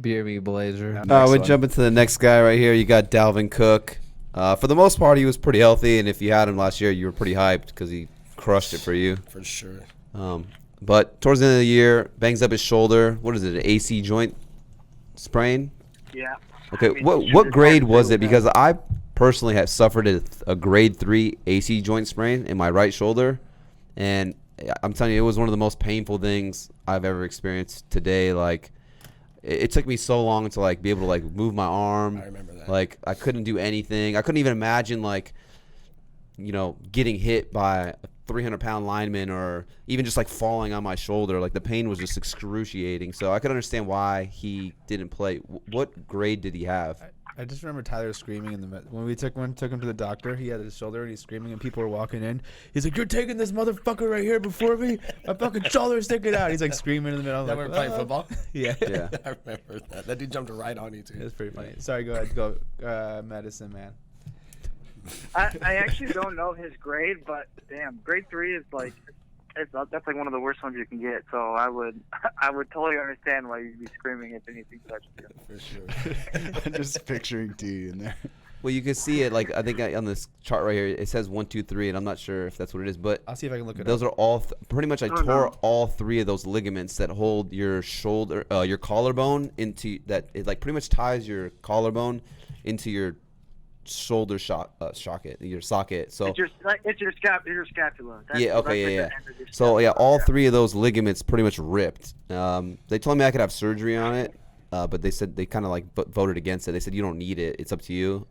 Beer me blazer. We're jumping to the next guy right here. You got Dalvin Cook. For the most part, he was pretty healthy, and if you had him last year, you were pretty hyped because he crushed it for you. For sure. But towards the end of the year, bangs up his shoulder. What is it, an AC joint sprain? Yeah. Okay, what grade was it? Because I personally have suffered a grade 3 AC joint sprain in my right shoulder, and I'm telling you, it was one of the most painful things I've ever experienced today. Like, it took me so long to like be able to like move my arm. I remember that. Like, I couldn't do anything. I couldn't even imagine like, getting hit by a 300-pound lineman or even just like falling on my shoulder. Like, the pain was just excruciating. So I could understand why he didn't play. What grade did he have? I just remember Tyler screaming when we took him to the doctor. He had his shoulder and he's screaming, and people were walking in. He's like, "You're taking this motherfucker right here before me. My fucking shoulder's sticking out." He's like screaming in the middle. That Like, we're playing football? Yeah. I remember that. That dude jumped right on you, too. It's pretty funny. Sorry, go ahead. Go, medicine man. I actually don't know his grade, but damn, grade 3 is like that's like one of the worst ones you can get. So I would totally understand why you'd be screaming if anything touched you. For sure. I'm just picturing T in there. Well, you can see it. Like, I think on this chart right here, it says 1, 2, 3, and I'm not sure if that's what it is. But I'll see if I can look it those up. are all pretty much. I tore all 3 of those ligaments that hold your shoulder, your collarbone into that. It like pretty much ties your collarbone into your shoulder socket, your socket. So it's your scapula. That's, yeah, okay, that's yeah. Like the end of your So yeah, scapula. all 3 of those ligaments pretty much ripped. They told me I could have surgery on it, but they said they kind of like voted against it. They said you don't need it; it's up to you.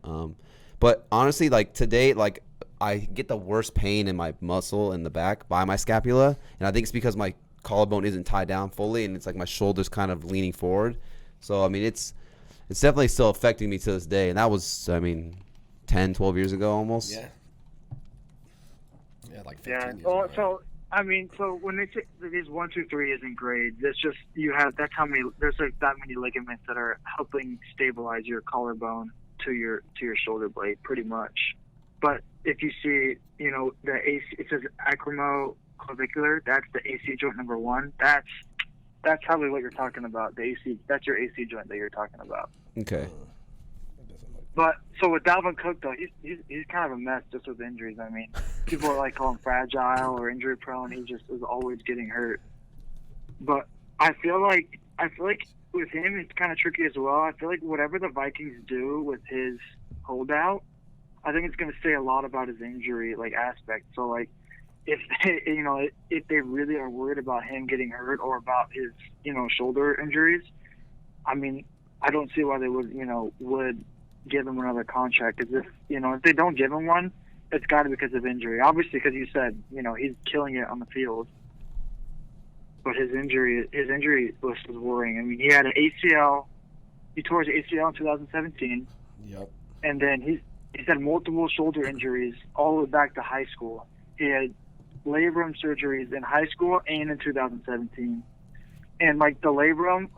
But honestly, like today, like I get the worst pain in my muscle in the back by my scapula, and I think it's because my collarbone isn't tied down fully, and it's like my shoulder's kind of leaning forward. So I mean, it's definitely still affecting me to this day, and that was 10, 12 years ago almost. Yeah. Yeah, like 15 Yeah. years Oh, ago. so when they say these 1, 2, 3 isn't grade, that's just that's how many. There's like that many ligaments that are helping stabilize your collarbone to your shoulder blade, pretty much. But if you see, the AC, it says acromoclavicular. That's the AC joint number 1. That's probably what you're talking about. The AC. That's your AC joint that you're talking about. Okay. But so with Dalvin Cook though, he's kind of a mess just with injuries. I mean, people are like call him fragile or injury prone. He just is always getting hurt. But I feel like with him it's kind of tricky as well. I feel like whatever the Vikings do with his holdout, I think it's going to say a lot about his injury aspect. So if if they really are worried about him getting hurt or about his shoulder injuries, I mean, I don't see why they would give him another contract. Because if they don't give him one, it's got to be because of injury. Obviously, because you said he's killing it on the field, but his injury list was worrying. I mean, he had an ACL. He tore his ACL in 2017. Yep. And then he's had multiple shoulder injuries all the way back to high school. He had labrum surgeries in high school and in 2017. And the labrum,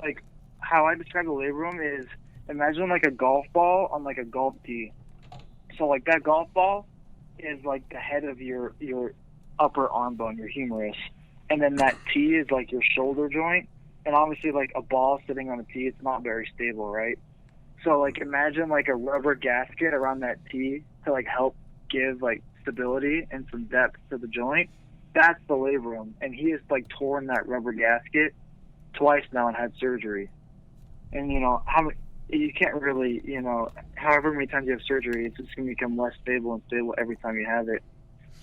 how I describe the labrum is, imagine a golf ball on a golf tee. So that golf ball is the head of your upper arm bone, your humerus, and then that tee is your shoulder joint. And obviously a ball sitting on a tee, it's not very stable, right? So imagine a rubber gasket around that tee to help give stability and some depth to the joint. That's the labrum, and he has torn that rubber gasket twice now and had surgery. And you can't really, however many times you have surgery, it's just going to become less stable and stable every time you have it.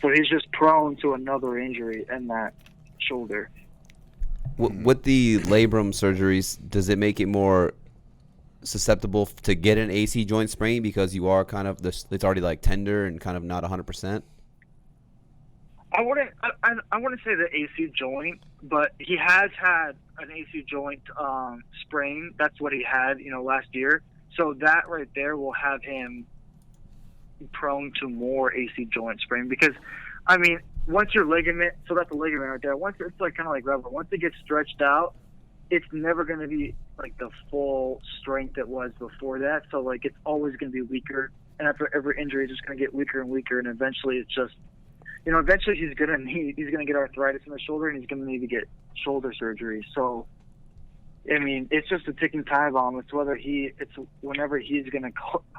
So he's just prone to another injury in that shoulder. With the labrum surgeries, does it make it more susceptible to get an AC joint sprain because you are kind of it's already tender and kind of not 100%? I wouldn't say the AC joint, but he has had an AC joint sprain. That's what he had, last year. So that right there will have him prone to more AC joint sprain because, I mean, once your ligament, so that's the ligament right there. Once it's kind of like rubber. Once it gets stretched out, it's never going to be the full strength it was before that. So it's always going to be weaker, and after every injury, it's just going to get weaker and weaker, and eventually it's just, eventually he's going to get arthritis in the shoulder, and he's going to need to get shoulder surgery. So, I mean, it's just a ticking time bomb. It's whenever he's going to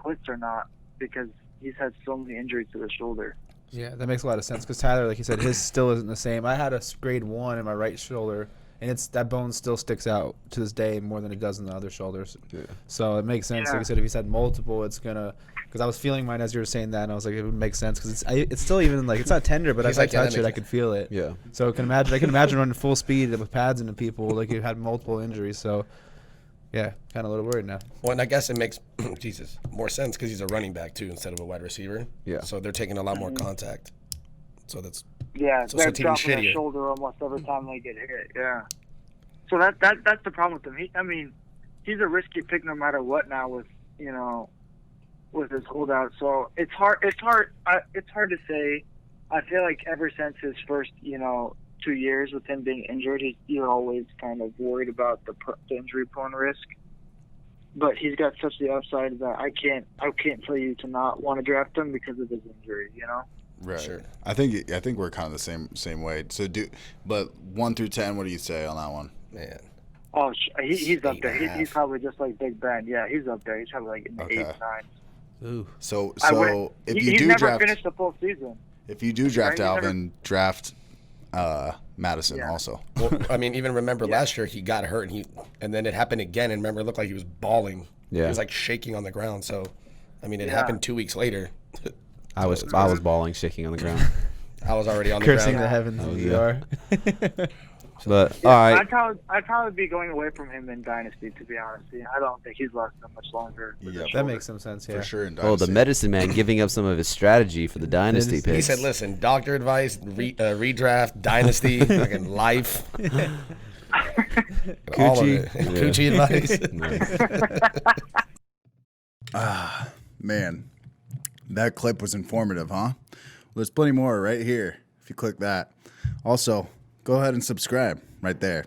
quit or not, because he's had so many injuries to the shoulder. Yeah, that makes a lot of sense because Tyler, like you said, his still isn't the same. I had a grade 1 in my right shoulder, and that bone still sticks out to this day more than it does in the other shoulders. Yeah. So it makes sense. Yeah. Like I said, if he's had multiple, it's gonna. Because I was feeling mine as you were saying that, and I was like, it would make sense because it's still even like it's not tender, but as I touch it, I could feel it. Yeah. So I can imagine running full speed with pads into people like you had multiple injuries. So. Yeah, kind of a little worried now. Well, and I guess it makes more sense because he's a running back too instead of a wide receiver. Yeah. So they're taking a lot more contact. So that's they're it's even dropping their shittier. shoulder almost every time they get hit. Yeah. So that's the problem with him. He's a risky pick no matter what now with his holdout. So it's hard to say. I feel like ever since his first 2 years with him being injured, you're always kind of worried about the injury-prone risk. But he's got such the upside that I can't tell you to not want to draft him because of his injury. Right. Sure. I think we're kind of the same way. So but 1 through 10, what do you say on that one? Man. Oh, he's up there. 8.5. He's probably just like Big Ben. Yeah, he's up there. He's probably like in the 8, 9. Ooh. So if he's you do never draft, finished the full season. if you do draft Right, he's Dalvin, draft Madison also. Well, even remember last year he got hurt and then it happened again, and remember it looked like he was bawling. Yeah. He was like shaking on the ground. So, it happened 2 weeks later. I was bawling, shaking on the ground. I was already on the Cursing ground. the heavens in the ER. But all right, I'd probably be going away from him in Dynasty, to be honest. I don't think he's lasting much longer. Yeah, That makes some sense, yeah. for sure. In the Dynasty. medicine man giving up some of his strategy for the dynasty He picks. He said, "Listen, doctor advice, redraft, dynasty, fucking life, all of it. Coochie advice." Man, that clip was informative, huh? Well, there's plenty more right here if you click that. Also, go ahead and subscribe right there.